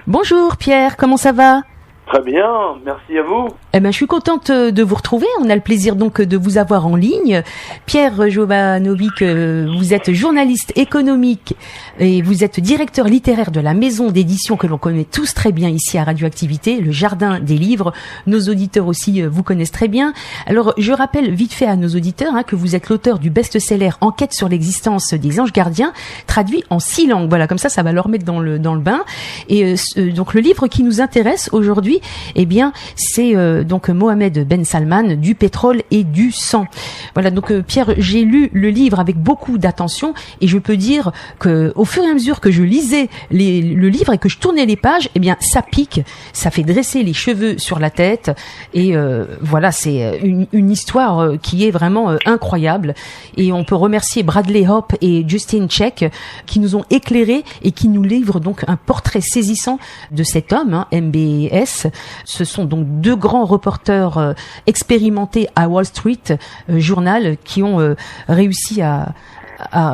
Bonjour Pierre, comment ça va ? Très bien, merci à vous. Eh ben, je suis contente de vous retrouver. On a le plaisir donc de vous avoir en ligne. Pierre Jovanovic, vous êtes journaliste économique et vous êtes directeur littéraire de la maison d'édition que l'on connaît tous très bien ici à Radioactivité, le Jardin des Livres. Nos auditeurs aussi vous connaissent très bien. Alors, je rappelle vite fait à nos auditeurs que vous êtes l'auteur du best-seller Enquête sur l'existence des anges gardiens, traduit en 6 langues. Voilà, comme ça va leur mettre dans le bain. Et donc, le livre qui nous intéresse aujourd'hui, eh bien, c'est donc Mohamed Ben Salman, du pétrole et du sang. Voilà, donc Pierre, j'ai lu le livre avec beaucoup d'attention et je peux dire que au fur et à mesure que je lisais le livre et que je tournais les pages, eh bien, ça pique, ça fait dresser les cheveux sur la tête et voilà, c'est une histoire qui est vraiment incroyable et on peut remercier Bradley Hope et Justin Check qui nous ont éclairés et qui nous livrent donc un portrait saisissant de cet homme, MBS. Ce sont donc 2 grands reporters expérimentés à Wall Street Journal qui ont réussi à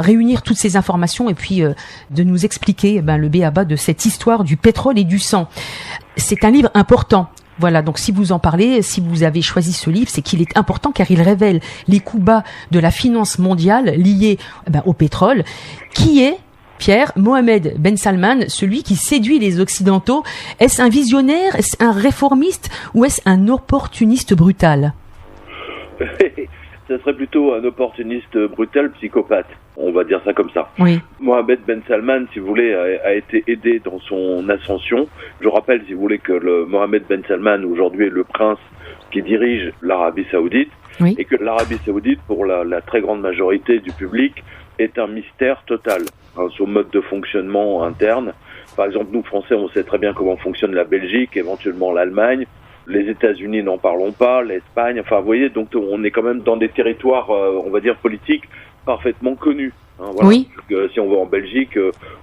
réunir toutes ces informations et puis de nous expliquer le b.a.-ba de cette histoire du pétrole et du sang. C'est un livre important. Voilà, donc si vous en parlez, si vous avez choisi ce livre, c'est qu'il est important car il révèle les coups bas de la finance mondiale liés au pétrole, qui est Pierre, Mohamed Ben Salman, celui qui séduit les Occidentaux. Est-ce un visionnaire, est-ce un réformiste ou est-ce un opportuniste brutal ? Ça serait plutôt un opportuniste brutal psychopathe. On va dire ça comme ça. Oui. Mohamed Ben Salman, si vous voulez, a été aidé dans son ascension. Je rappelle, si vous voulez, que le Mohamed Ben Salman, aujourd'hui, est le prince qui dirige l'Arabie Saoudite. Oui. Et que l'Arabie Saoudite, pour la très grande majorité du public, est un mystère total. Son mode de fonctionnement interne. Par exemple, nous, Français, on sait très bien comment fonctionne la Belgique, éventuellement l'Allemagne. Les États-Unis, n'en parlons pas, l'Espagne. Enfin, vous voyez, donc on est quand même dans des territoires, on va dire, politiques parfaitement connus. Voilà. Oui. Donc, si on va en Belgique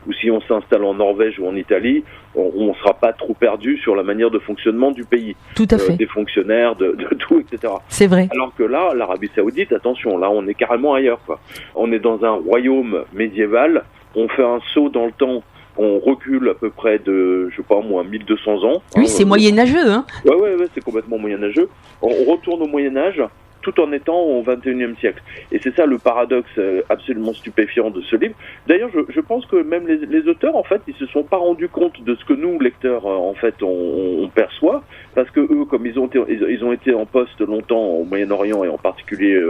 ou si on s'installe en Norvège ou en Italie, on ne sera pas trop perdu sur la manière de fonctionnement du pays. Tout à fait. Des fonctionnaires, de tout, etc. C'est vrai. Alors que là, l'Arabie Saoudite, attention, là, on est carrément ailleurs, quoi. On est dans un royaume médiéval. On fait un saut dans le temps. On recule à peu près de, je sais pas moi, 1200 ans. Oui, c'est moyenâgeux, hein. Ouais, c'est complètement moyenâgeux. On retourne au Moyen-Âge, tout en étant au XXIe siècle. Et c'est ça le paradoxe absolument stupéfiant de ce livre. D'ailleurs, je pense que même les auteurs, en fait, ils se sont pas rendus compte de ce que nous, lecteurs, en fait, on perçoit, parce que eux, comme ils ont été en poste longtemps au Moyen-Orient et en particulier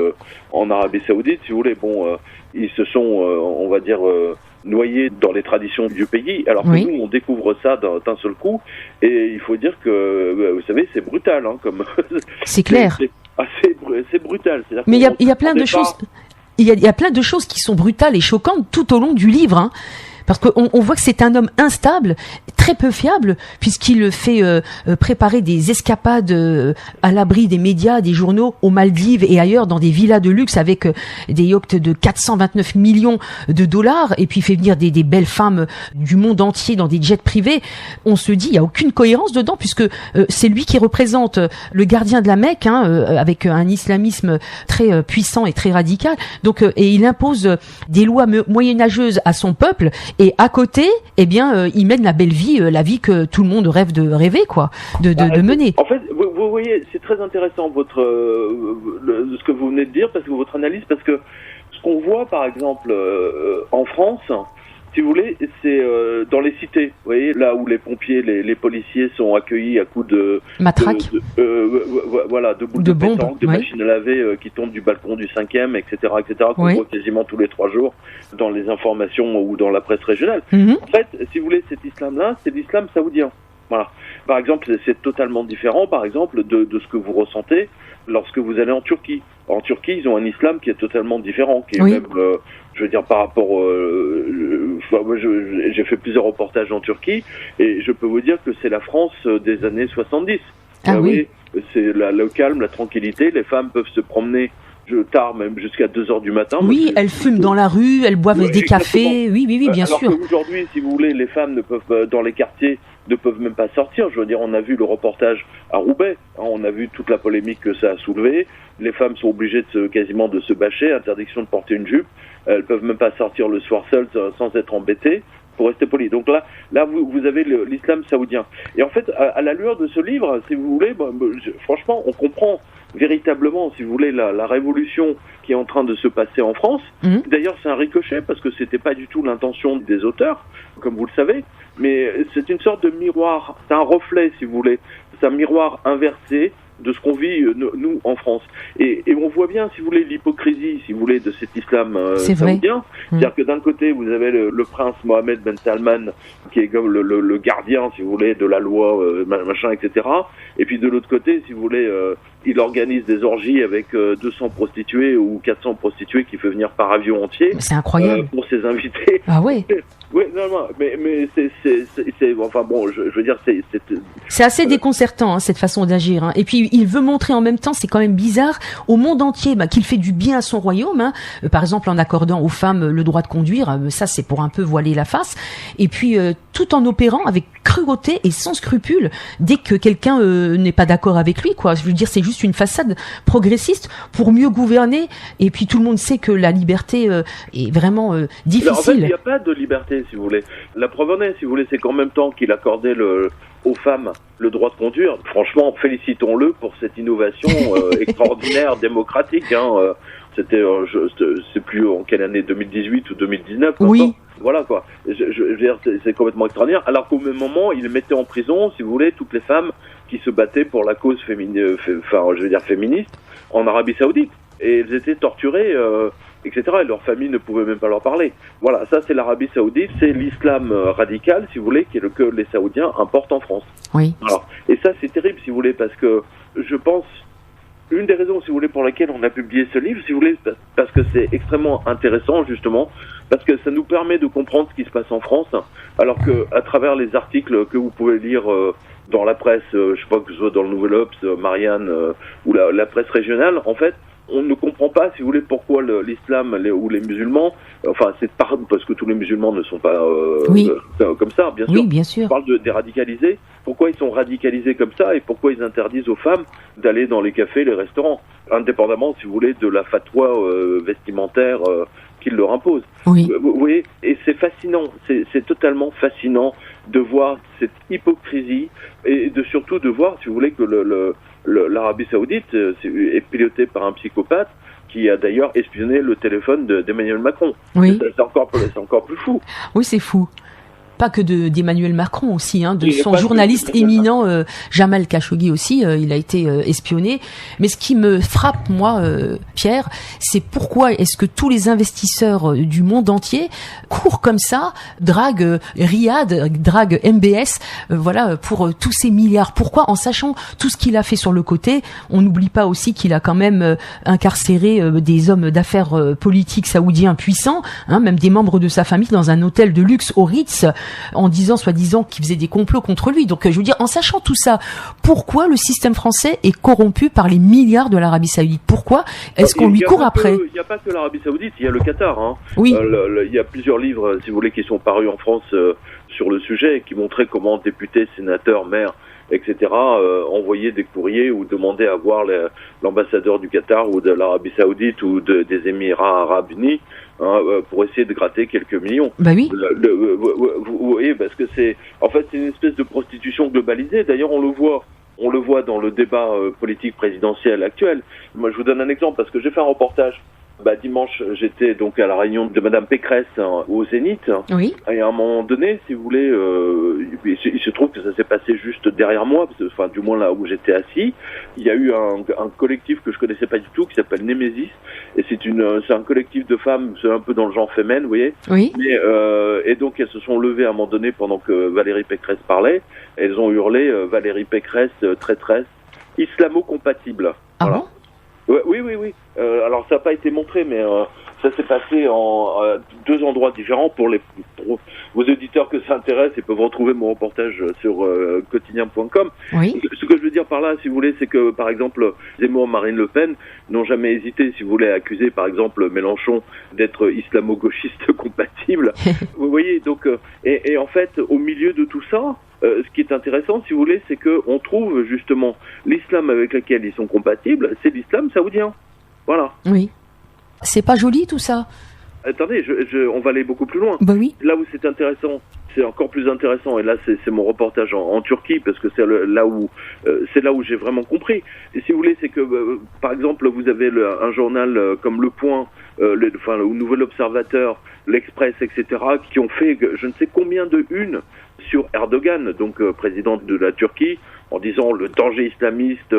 en Arabie Saoudite, si vous voulez, ils se sont, on va dire, noyés dans les traditions du pays, alors que oui. Nous, on découvre ça d'un seul coup, et il faut dire que, vous savez, c'est brutal, comme. C'est clair. C'est brutal. Mais il y a plein de choses. Il y a plein de choses qui sont brutales et choquantes tout au long du livre, hein. Parce qu'on voit que c'est un homme instable, très peu fiable, puisqu'il fait préparer des escapades à l'abri des médias, des journaux, aux Maldives et ailleurs, dans des villas de luxe avec des yachts de 429 millions de dollars, et puis il fait venir des belles femmes du monde entier dans des jets privés. On se dit, il n'y a aucune cohérence dedans, puisque c'est lui qui représente le gardien de la Mecque, avec un islamisme très puissant et très radical. Donc, et il impose des lois moyenâgeuses à son peuple. Et à côté, eh bien, il mène la belle vie, la vie que tout le monde rêve de rêver, quoi, de mener. En fait, vous voyez, c'est très intéressant ce que vous venez de dire, parce que votre analyse, parce que ce qu'on voit, par exemple, en France, si vous voulez, c'est dans les cités, vous voyez, là où les pompiers, les policiers sont accueillis à coups de matraque, de boules de pétanque, de machines à laver qui tombent du balcon du 5e, etc., qu'on voit quasiment tous les 3 jours dans les informations ou dans la presse régionale. Mm-hmm. En fait, si vous voulez, cet islam-là, c'est l'islam saoudien. Voilà. Par exemple, c'est totalement différent, par exemple, de ce que vous ressentez lorsque vous allez en Turquie. En Turquie, ils ont un islam qui est totalement différent, qui est même, je veux dire, par rapport... moi, j'ai fait plusieurs reportages en Turquie, et je peux vous dire que c'est la France des années 70. Ah oui. C'est le calme, la tranquillité, les femmes peuvent se promener tard, même jusqu'à 2h du matin. Oui, elles fument dans la rue, elles boivent des cafés, oui, bien sûr. Alors qu'aujourd'hui, si vous voulez, les femmes ne peuvent, dans les quartiers, ne peuvent même pas sortir. Je veux dire, on a vu le reportage à Roubaix, on a vu toute la polémique que ça a soulevé. Les femmes sont obligées quasiment de se bâcher, interdiction de porter une jupe. Elles peuvent même pas sortir le soir seules sans être embêtées. pour rester poli. Donc là vous avez l'islam saoudien. Et en fait, à la lueur de ce livre, si vous voulez, franchement, on comprend véritablement, si vous voulez, la révolution qui est en train de se passer en France. D'ailleurs, c'est un ricochet parce que c'était pas du tout l'intention des auteurs, comme vous le savez, mais c'est une sorte de miroir, c'est un reflet, si vous voulez, c'est un miroir inversé de ce qu'on vit, nous, en France. Et on voit bien, si vous voulez, l'hypocrisie, si vous voulez, de cet islam saoudien. C'est-à-dire que d'un côté, vous avez le prince Mohammed Ben Salman, qui est comme le gardien, si vous voulez, de la loi, machin, etc. Et puis de l'autre côté, si vous voulez, il organise des orgies avec 200 prostituées ou 400 prostituées qui fait venir par avion entier. C'est incroyable. Pour ses invités. Ah oui. Oui, non, mais c'est enfin bon, je veux dire, c'est assez déconcertant, hein, cette façon d'agir. Hein. Et puis il veut montrer en même temps, c'est quand même bizarre, au monde entier, qu'il fait du bien à son royaume. Hein. Par exemple, en accordant aux femmes le droit de conduire, ça c'est pour un peu voiler la face. Et puis tout en opérant avec cruauté et sans scrupule dès que quelqu'un n'est pas d'accord avec lui, quoi. Je veux dire, c'est juste une façade progressiste pour mieux gouverner. Et puis tout le monde sait que la liberté est vraiment difficile. Alors, en fait, il n'y a pas de liberté, si vous voulez. La preuve en est, si vous voulez, c'est qu'en même temps qu'il accordait aux femmes le droit de conduire, franchement, félicitons-le pour cette innovation extraordinaire, démocratique. Hein. C'était, c'est plus en quelle année, 2018 ou 2019. Oui. Voilà quoi. Je veux dire, c'est complètement extraordinaire. Alors qu'au même moment, il mettait en prison, si vous voulez, toutes les femmes qui se battaient pour la cause féministe en Arabie Saoudite. Et elles étaient torturées, etc. Et leur famille ne pouvait même pas leur parler. Voilà, ça c'est l'Arabie Saoudite, c'est l'islam radical, si vous voulez, que les Saoudiens importent en France. Oui. Alors, et ça c'est terrible, si vous voulez, parce que je pense, une des raisons, si vous voulez, pour laquelle on a publié ce livre, si vous voulez, parce que c'est extrêmement intéressant, justement, parce que ça nous permet de comprendre ce qui se passe en France, alors que à travers les articles que vous pouvez lire dans la presse, je sais pas, que ce soit dans le Nouvel Obs, Marianne, ou la presse régionale, en fait, on ne comprend pas, si vous voulez, pourquoi l'islam ou les musulmans, enfin, parce que tous les musulmans ne sont pas comme ça, bien sûr. Oui, bien sûr. On parle des radicalisés. Pourquoi ils sont radicalisés comme ça et pourquoi ils interdisent aux femmes d'aller dans les cafés, les restaurants, indépendamment, si vous voulez, de la fatwa vestimentaire qu'ils leur imposent. Oui. Vous voyez, et c'est fascinant, c'est totalement fascinant de voir cette hypocrisie et surtout de voir, si vous voulez, que l'Arabie Saoudite est pilotée par un psychopathe qui a d'ailleurs espionné le téléphone d'Emmanuel Macron. Oui. C'est encore plus fou. Oui, c'est fou. Pas que d'Emmanuel Macron aussi, hein, de son journaliste éminent Jamal Khashoggi aussi, il a été espionné. Mais ce qui me frappe, moi, Pierre, c'est pourquoi est-ce que tous les investisseurs du monde entier courent comme ça, draguent Riyad, draguent MBS, voilà, pour tous ces milliards. Pourquoi, en sachant tout ce qu'il a fait sur le côté, on n'oublie pas aussi qu'il a quand même incarcéré des hommes d'affaires politiques saoudiens puissants, hein, même des membres de sa famille dans un hôtel de luxe au Ritz, en disant, soi-disant, qu'il faisait des complots contre lui. Donc, je veux dire, en sachant tout ça, pourquoi le système français est corrompu par les milliards de l'Arabie Saoudite? Pourquoi est-ce qu'on lui court après? Il n'y a pas que l'Arabie Saoudite, il y a le Qatar. Hein. Oui. Il y a plusieurs livres, si vous voulez, qui sont parus en France sur le sujet, qui montraient comment députés, sénateurs, maires, etc., envoyaient des courriers ou demandaient à voir l'ambassadeur du Qatar ou de l'Arabie Saoudite ou des Émirats Arabes Unis, hein, pour essayer de gratter quelques millions. Bah oui. Vous voyez, parce que c'est une espèce de prostitution globalisée. D'ailleurs, on le voit dans le débat politique présidentiel actuel. Moi, je vous donne un exemple parce que j'ai fait un reportage. Dimanche, j'étais donc à la réunion de Madame Pécresse au Zénith. Oui. Et à un moment donné, si vous voulez, il se trouve que ça s'est passé juste derrière moi, parce que, enfin, du moins là où j'étais assis, il y a eu un collectif que je connaissais pas du tout, qui s'appelle Némésis, et c'est un collectif de femmes, c'est un peu dans le genre féminin, vous voyez. Oui. Mais, et donc elles se sont levées à un moment donné pendant que Valérie Pécresse parlait, elles ont hurlé Valérie Pécresse, traîtresse, islamo-compatible. Ah voilà. Bon? Oui. Alors ça n'a pas été montré, mais ça s'est passé en deux endroits différents. Pour vos auditeurs que ça intéresse, ils peuvent retrouver mon reportage sur quotidien.com. Oui. Ce que je veux dire par là, si vous voulez, c'est que par exemple Zemmour, Marine Le Pen n'ont jamais hésité, si vous voulez, à accuser par exemple Mélenchon d'être islamo-gauchiste compatible. Vous voyez, donc et en fait, au milieu de tout ça, ce qui est intéressant, si vous voulez, c'est que on trouve justement l'islam avec lequel ils sont compatibles, c'est l'islam saoudien. Voilà. Oui. C'est pas joli tout ça. attendez, on va aller beaucoup plus loin. Bah oui. Là où c'est intéressant, c'est encore plus intéressant, et là c'est mon reportage en Turquie, parce que c'est là où j'ai vraiment compris. Et si vous voulez, c'est que par exemple, vous avez un journal comme Le Point, le Nouvel Observateur, L'Express, etc., qui ont fait je ne sais combien de unes sur Erdogan, donc président de la Turquie, en disant le danger islamiste,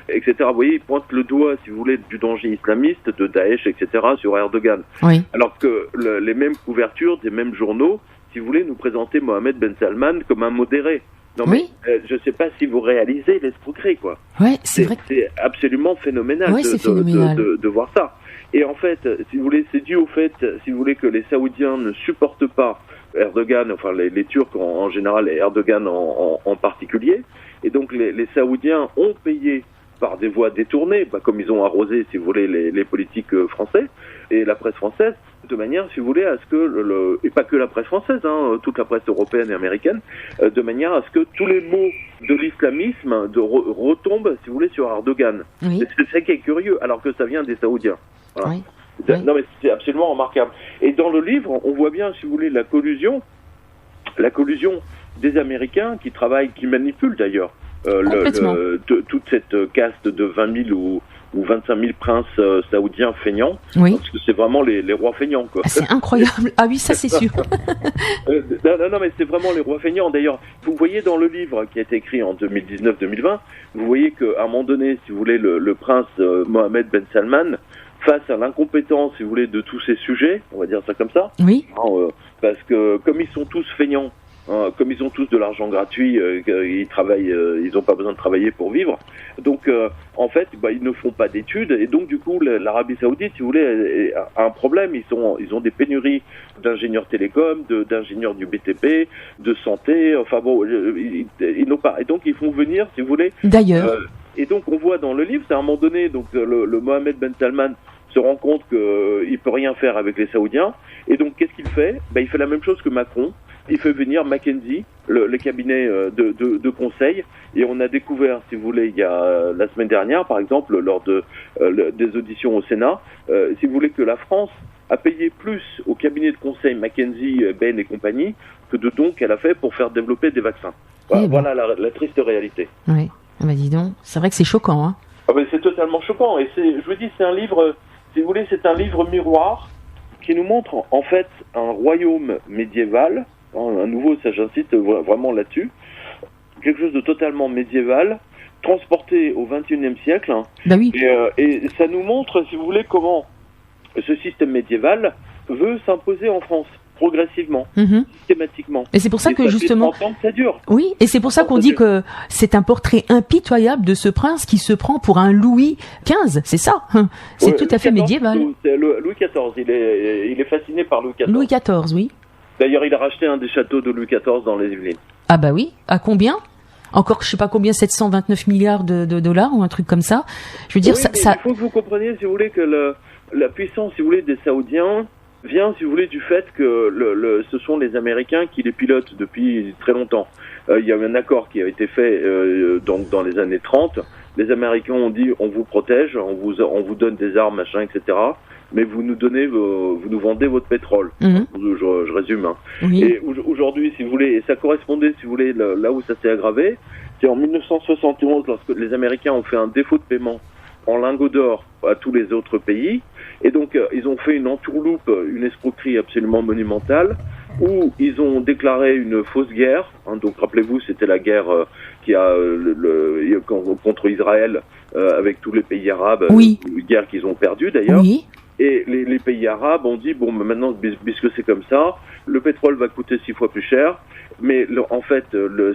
etc. Vous voyez, ils pointent le doigt, si vous voulez, du danger islamiste, de Daesh, etc., sur Erdogan. Oui. Alors que les mêmes couvertures des mêmes journaux, si vous voulez, nous présenter Mohamed Ben Salman comme un modéré. Non, oui. Mais je ne sais pas si vous réalisez l'escroquerie, quoi. Ouais, c'est vrai. C'est absolument phénoménal, ouais, de voir ça. Et en fait, si vous voulez, c'est dû au fait, si vous voulez, que les Saoudiens ne supportent pas Erdogan, enfin les Turcs en général et Erdogan en particulier. Et donc les Saoudiens ont payé par des voies détournées, comme ils ont arrosé, si vous voulez, les politiques français et la presse française, de manière, si vous voulez, à ce que, et pas que la presse française, toute la presse européenne et américaine, de manière à ce que tous les mots de l'islamisme retombent, si vous voulez, sur Erdogan. Oui. C'est ça qui est curieux, alors que ça vient des Saoudiens. Voilà. Oui. Non, mais c'est absolument remarquable. Et dans le livre, on voit bien, si vous voulez, la collusion des Américains qui travaillent, qui manipulent d'ailleurs toute cette caste de 20 000 ou 25 000 princes saoudiens feignants. Oui. Parce que c'est vraiment les rois feignants, quoi. C'est incroyable. Ah oui, ça c'est sûr. Non, mais c'est vraiment les rois feignants. D'ailleurs, vous voyez dans le livre qui a été écrit en 2019-2020, vous voyez qu'à un moment donné, si vous voulez, le prince Mohamed Ben Salman, face à l'incompétence, si vous voulez, de tous ces sujets, on va dire ça comme ça, oui. Parce que comme ils sont tous feignants, comme ils ont tous de l'argent gratuit, ils travaillent, ils n'ont pas besoin de travailler pour vivre. Donc, en fait, ils ne font pas d'études, et donc du coup, l'Arabie Saoudite, si vous voulez, a un problème. Ils ont des pénuries d'ingénieurs télécoms, d'ingénieurs du BTP, de santé. Enfin bon, ils n'ont pas. Et donc, ils font venir, si vous voulez. D'ailleurs. Et donc, on voit dans le livre, c'est à un moment donné, donc le Mohamed Ben Salman se rend compte qu'il peut rien faire avec les Saoudiens. Et donc, qu'est-ce qu'il fait ? Il fait la même chose que Macron. Il fait venir McKinsey, le cabinet de conseil, et on a découvert, si vous voulez, il y a la semaine dernière, par exemple, lors des auditions au Sénat, si vous voulez, que la France a payé plus au cabinet de conseil McKinsey, Bain et compagnie que de dons qu'elle a fait pour faire développer des vaccins. Voilà la triste réalité. Oui, dis donc, c'est vrai que c'est choquant, hein. C'est totalement choquant, et je vous dis, c'est un livre, si vous voulez, c'est un livre miroir qui nous montre en fait un royaume médiéval. À nouveau, ça j'insiste vraiment là-dessus. Quelque chose de totalement médiéval, transporté au XXIe siècle. Bah oui. Et ça nous montre, si vous voulez, comment ce système médiéval veut s'imposer en France, progressivement, systématiquement. Et c'est pour ça que justement... 30 ans que ça dure. Oui, et c'est pour ça qu'on dit que c'est un portrait impitoyable de ce prince qui se prend pour un Louis XV, c'est ça. C'est tout à fait médiéval. C'est Louis XIV, il est fasciné par Louis XIV. Louis XIV, oui. D'ailleurs, il a racheté un des châteaux de Louis XIV dans les Yvelines. Ah bah oui, à combien ? Encore, je sais pas combien, 729 milliards de dollars ou un truc comme ça. Je veux dire, oui, ça... Il faut que vous compreniez, si vous voulez, que la puissance, si vous voulez, des Saoudiens vient, si vous voulez, du fait que ce sont les Américains qui les pilotent depuis très longtemps. Il y a eu un accord qui a été fait donc dans les années 30. Les Américains ont dit, on vous protège, on vous donne des armes, machin, etc., mais vous nous vendez votre pétrole. Je résume. Oui. Et aujourd'hui, si vous voulez, et ça correspondait, si vous voulez, là où ça s'est aggravé, c'est en 1971, lorsque les Américains ont fait un défaut de paiement en lingots d'or à tous les autres pays, et donc ils ont fait une entourloupe, une escroquerie absolument monumentale, où ils ont déclaré une fausse guerre. Donc rappelez-vous, c'était la guerre qui a contre Israël avec tous les pays arabes, oui. Une guerre qu'ils ont perdue d'ailleurs. Oui. Et les pays arabes ont dit, bon, maintenant, puisque c'est comme ça, le pétrole va coûter 6 fois plus cher. Mais en fait,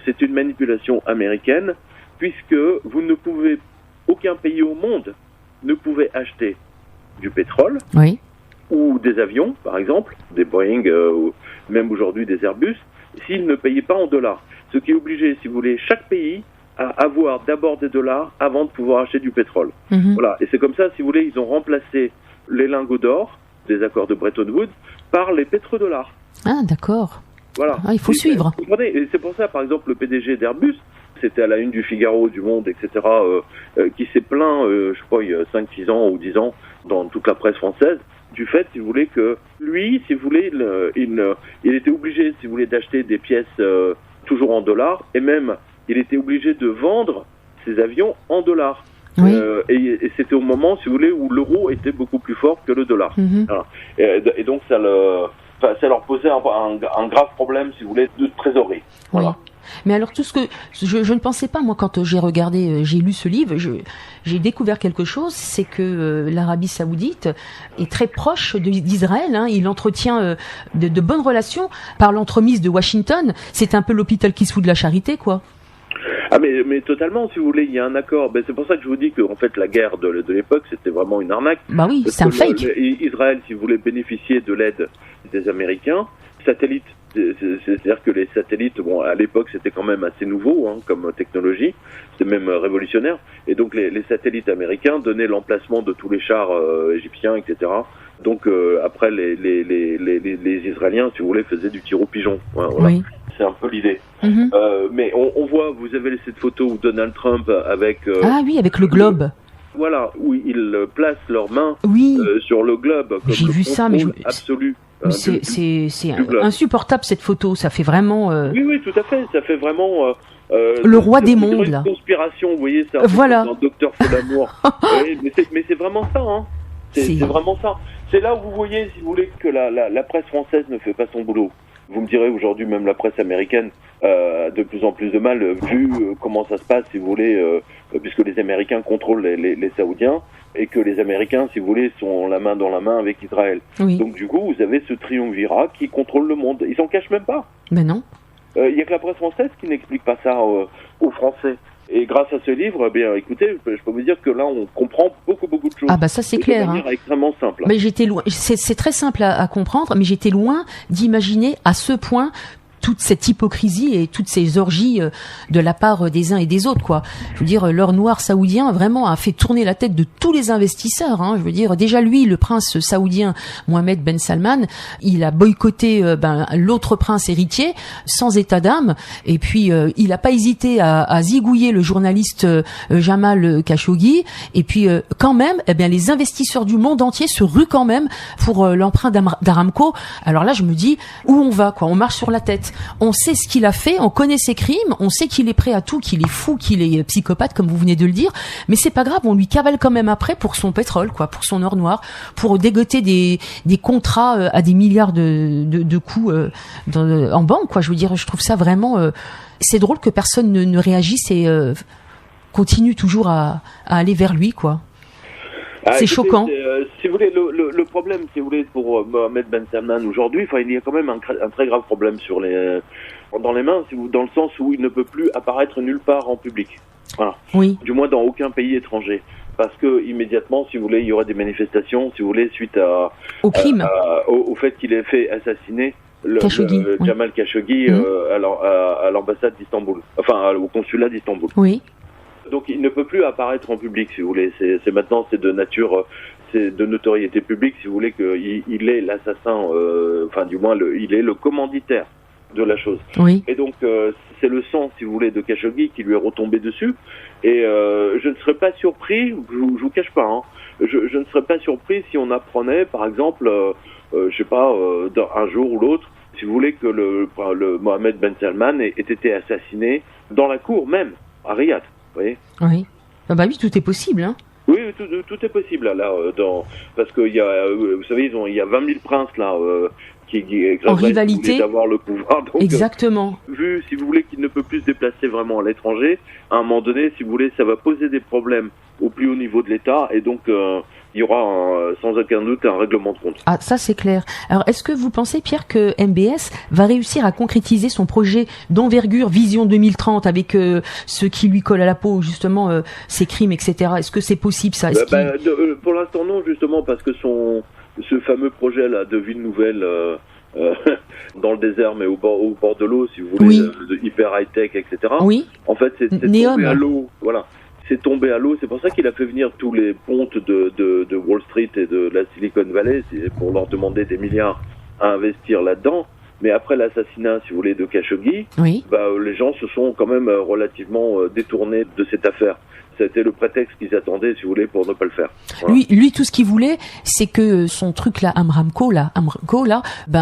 c'est une manipulation américaine, puisque aucun pays au monde ne pouvait acheter du pétrole, oui. ou des avions, par exemple, des Boeing, ou même aujourd'hui des Airbus, s'ils ne payaient pas en dollars. Ce qui est obligé, si vous voulez, chaque pays à avoir d'abord des dollars avant de pouvoir acheter du pétrole. Voilà. Et c'est comme ça, si vous voulez, ils ont remplacé les lingots d'or des accords de Bretton Woods par les pétrodollars. Ah, d'accord. Voilà. Ah, il faut suivre. Vous comprenez ? Et c'est pour ça, par exemple, le PDG d'Airbus, c'était à la une du Figaro, du Monde, etc., qui s'est plaint, je crois, il y a 5, 6 ans ou 10 ans, dans toute la presse française, du fait, si vous voulez, que lui, si vous voulez, il était obligé, si vous voulez, d'acheter des pièces toujours en dollars, et même, il était obligé de vendre ses avions en dollars. Oui. Et c'était au moment, si vous voulez, où l'euro était beaucoup plus fort que le dollar. Voilà. Et donc, ça leur posait un grave problème, si vous voulez, de trésorerie. Voilà. Oui. Mais alors tout ce que je ne pensais pas, moi, quand j'ai lu ce livre, j'ai découvert quelque chose, c'est que l'Arabie Saoudite est très proche d'Israël, hein. Il entretient de bonnes relations par l'entremise de Washington. C'est un peu l'hôpital qui se fout de la charité, quoi. Ah mais totalement, si vous voulez, il y a un accord. Ben, c'est pour ça que je vous dis que en fait la guerre de l'époque c'était vraiment une arnaque. Bah oui, c'est un fake. Israël, si vous voulez, bénéficier de l'aide des Américains, satellites. C'est-à-dire que les satellites, bon, à l'époque, c'était quand même assez nouveau, hein, comme technologie, c'était même révolutionnaire. Et donc, les satellites américains donnaient l'emplacement de tous les chars égyptiens, etc. Donc, après, les Israéliens, si vous voulez, faisaient du tir au pigeon. Voilà. Oui. C'est un peu l'idée. Mais on voit, vous avez cette photo où Donald Trump avec... ah oui, avec le globe. Voilà, où ils placent leurs mains sur le globe. Comme j'ai vu ça, mais absolu. C'est insupportable cette photo, ça fait vraiment... Oui, tout à fait, ça fait vraiment... le roi des mondes, là. Une conspiration, vous voyez, c'est voilà. Un docteur Folamour. mais c'est vraiment ça, hein. C'est vraiment ça. C'est là où vous voyez, si vous voulez, que la presse française ne fait pas son boulot. Vous me direz, aujourd'hui, même la presse américaine a de plus en plus de mal, vu comment ça se passe, si vous voulez, puisque les Américains contrôlent les Saoudiens, et que les Américains, si vous voulez, sont la main dans la main avec Israël. Oui. Donc du coup, vous avez ce triumvirat qui contrôle le monde. Ils s'en cachent même pas. Ben non. Il y a que la presse française qui n'explique pas ça aux Français. Et grâce à ce livre, bien, écoutez, je peux vous dire que là, on comprend beaucoup de choses. Ah bah ça c'est clair. De manière extrêmement simple. Mais j'étais loin. C'est très simple à comprendre, mais j'étais loin d'imaginer à ce point toute cette hypocrisie et toutes ces orgies de la part des uns et des autres, quoi. Je veux dire, l'or noir saoudien vraiment a fait tourner la tête de tous les investisseurs, hein. Je veux dire, déjà lui, le prince saoudien Mohammed Ben Salman, il a boycotté l'autre prince héritier sans état d'âme, et puis il a pas hésité à zigouiller le journaliste Jamal Khashoggi, et puis quand même, eh bien les investisseurs du monde entier se ruent quand même pour l'emprunt d'Aramco. Alors là, je me dis où on va, quoi. On marche sur la tête. On sait ce qu'il a fait, on connaît ses crimes, on sait qu'il est prêt à tout, qu'il est fou, qu'il est psychopathe, comme vous venez de le dire, mais c'est pas grave, on lui cavale quand même après pour son pétrole, quoi, pour son or noir, pour dégoter des contrats à des milliards de coûts en banque, quoi. Je veux dire, je trouve ça vraiment... c'est drôle que personne ne réagisse et continue toujours à aller vers lui, quoi. C'est choquant. Si vous voulez, le problème, si vous voulez, pour Mohammed Ben Salman aujourd'hui, il y a quand même un très grave problème dans les mains, dans le sens où il ne peut plus apparaître nulle part en public. Voilà. Oui. Du moins dans aucun pays étranger. Parce que immédiatement, si vous voulez, il y aurait des manifestations, si vous voulez, suite au crime, au fait qu'il ait fait assassiner Jamal Khashoggi à l'ambassade d'Istanbul, enfin au consulat d'Istanbul. Oui. Donc il ne peut plus apparaître en public, si vous voulez. C'est maintenant, c'est de nature, c'est de notoriété publique, si vous voulez, qu'il est l'assassin, enfin du moins il est le commanditaire de la chose. Oui. Et donc c'est le sang, si vous voulez, de Khashoggi qui lui est retombé dessus. Et je ne serais pas surpris, je vous cache pas, hein, je ne serais pas surpris si on apprenait, par exemple, je sais pas, un jour ou l'autre, si vous voulez, que le Mohammed Ben Salman ait été assassiné dans la cour même, à Riyad. Vous voyez ? Oui. Ah bah oui, tout est possible, hein. Oui, tout est possible là, parce que vous savez, il y a 20 000 princes là qui en rivalité d'avoir le pouvoir. Donc, exactement. Vu, si vous voulez, qu'il ne peut plus se déplacer vraiment à l'étranger, à un moment donné, si vous voulez, ça va poser des problèmes au plus haut niveau de l'État, et donc il y aura sans aucun doute un règlement de compte. Ah, ça c'est clair. Alors, est-ce que vous pensez, Pierre, que MBS va réussir à concrétiser son projet d'envergure Vision 2030 avec ce qui lui colle à la peau, justement, ses crimes, etc. Est-ce que c'est possible, ça? Pour l'instant, non, justement, parce que ce fameux projet là de ville nouvelle dans le désert, mais au bord de l'eau, si vous voulez, de hyper high-tech, etc. Oui. En fait, c'est tombé à l'eau. Voilà. C'est tombé à l'eau. C'est pour ça qu'il a fait venir tous les pontes de Wall Street et de la Silicon Valley, pour leur demander des milliards à investir là-dedans. Mais après l'assassinat, si vous voulez, de Khashoggi, Oui. les gens se sont quand même relativement détournés de cette affaire. Ça a été le prétexte qu'ils attendaient, si vous voulez, pour ne pas le faire. Voilà. Lui, tout ce qu'il voulait, c'est que son truc là, Aramco là,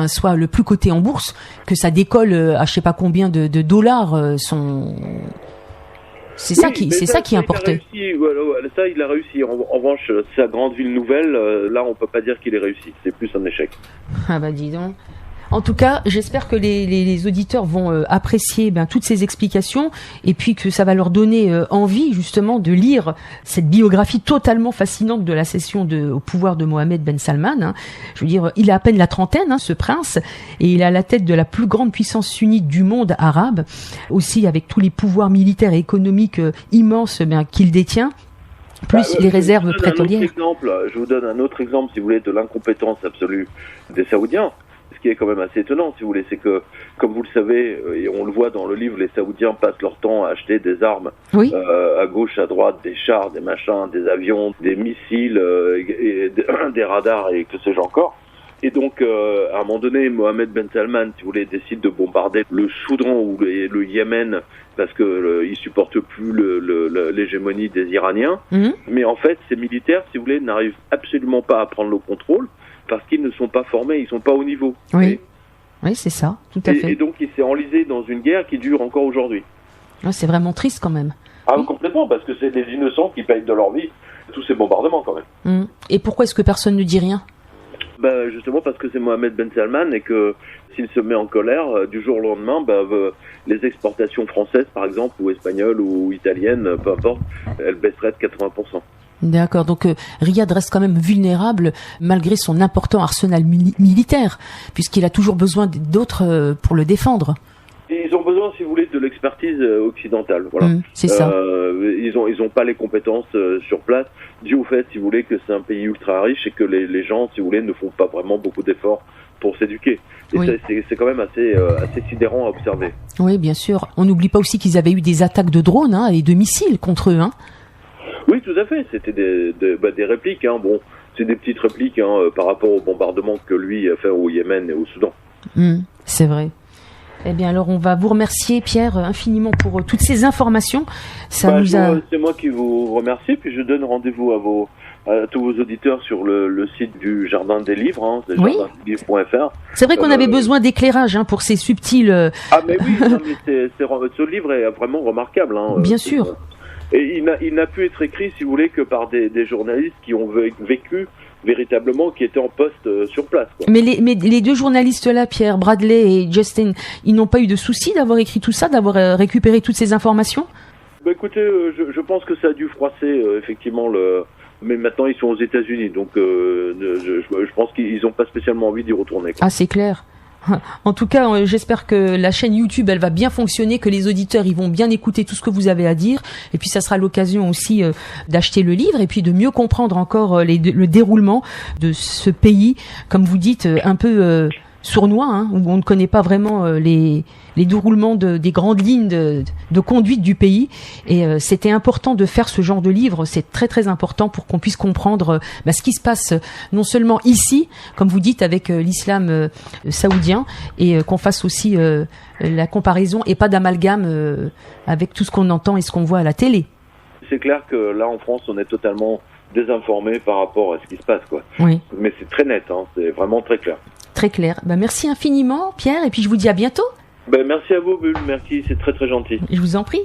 soit le plus coté en bourse, que ça décolle à je sais pas combien de dollars. C'est ça qui importait. Ça, il a réussi. En revanche, sa grande ville nouvelle, là, on peut pas dire qu'il ait réussi. C'est plus un échec. Ah bah dis donc. En tout cas, j'espère que les auditeurs vont apprécier toutes ces explications et puis que ça va leur donner envie justement de lire cette biographie totalement fascinante de la session au pouvoir de Mohammed Ben Salman. Hein. Je veux dire, il a à peine la trentaine, ce prince, et il est à la tête de la plus grande puissance sunnite du monde arabe, aussi avec tous les pouvoirs militaires et économiques immenses qu'il détient. Plus les réserves pétrolières. Je vous donne un autre exemple, si vous voulez, de l'incompétence absolue des Saoudiens. Ce qui est quand même assez étonnant, si vous voulez, c'est que, comme vous le savez, et on le voit dans le livre, les Saoudiens passent leur temps à acheter des armes, oui. À gauche, à droite, des chars, des machins, des avions, des missiles, des radars et que sais-je encore. Et donc, à un moment donné, Mohammed Ben Salman, si vous voulez, décide de bombarder le Soudan ou le Yémen parce que il supporte plus l'hégémonie des Iraniens. Mm-hmm. Mais en fait, ces militaires, si vous voulez, n'arrivent absolument pas à prendre le contrôle parce qu'ils ne sont pas formés, ils sont pas au niveau. Oui, oui, c'est ça, tout à fait. Et donc, il s'est enlisé dans une guerre qui dure encore aujourd'hui. Ah, c'est vraiment triste quand même. Ah, oui. Complètement, parce que c'est des innocents qui payent de leur vie tous ces bombardements quand même. Et pourquoi est-ce que personne ne dit rien ? Justement parce que c'est Mohammed Ben Salman et que s'il se met en colère, du jour au lendemain, les exportations françaises, par exemple, ou espagnoles ou italiennes, peu importe, elles baisseraient de 80%. D'accord, donc Riyad reste quand même vulnérable malgré son important arsenal militaire, puisqu'il a toujours besoin d'autres pour le défendre. Ils ont besoin, si vous voulez, de l'expertise occidentale. Voilà. C'est ça. Ils ont pas les compétences sur place, dû au fait, si vous voulez, que c'est un pays ultra riche et que les gens, si vous voulez, ne font pas vraiment beaucoup d'efforts pour s'éduquer. Et oui. C'est quand même assez sidérant à observer. Oui, bien sûr. On n'oublie pas aussi qu'ils avaient eu des attaques de drones et de missiles contre eux. Oui, tout à fait. C'était des répliques. Bon, c'est des petites répliques par rapport au bombardement que lui a fait au Yémen et au Soudan. C'est vrai. Eh bien, alors, on va vous remercier, Pierre, infiniment pour toutes ces informations. C'est moi qui vous remercie, puis je donne rendez-vous à tous vos auditeurs sur le site du Jardin des Livres, oui. jardindelivres.fr. C'est vrai qu'on avait besoin d'éclairage pour ces subtils... Ah, mais oui, ce livre est vraiment remarquable. Bien sûr. Et il n'a pu être écrit, si vous voulez, que par des journalistes qui ont vécu véritablement, qui étaient en poste sur place. Quoi. Mais les deux journalistes-là, Pierre Bradley et Justin, ils n'ont pas eu de souci d'avoir écrit tout ça, d'avoir récupéré toutes ces informations ? Écoutez, je pense que ça a dû froisser effectivement mais maintenant ils sont aux États-Unis, donc je pense qu'ils n'ont pas spécialement envie d'y retourner. Quoi. Ah, c'est clair. En tout cas, j'espère que la chaîne YouTube, elle va bien fonctionner, que les auditeurs, ils vont bien écouter tout ce que vous avez à dire. Et puis, ça sera l'occasion aussi d'acheter le livre et puis de mieux comprendre encore le déroulement de ce pays, comme vous dites, un peu sournois, où on ne connaît pas vraiment les déroulements des grandes lignes de conduite du pays. Et c'était important de faire ce genre de livre. C'est très très important pour qu'on puisse comprendre ce qui se passe non seulement ici, comme vous dites, avec l'islam saoudien, et qu'on fasse aussi la comparaison et pas d'amalgame avec tout ce qu'on entend et ce qu'on voit à la télé. C'est clair que là en France, on est totalement désinformé par rapport à ce qui se passe, quoi. Oui. Mais c'est très net, c'est vraiment très clair. Très clair. Merci infiniment, Pierre, et puis je vous dis à bientôt. Merci à vous, Bulle, merci, c'est très très gentil. Je vous en prie.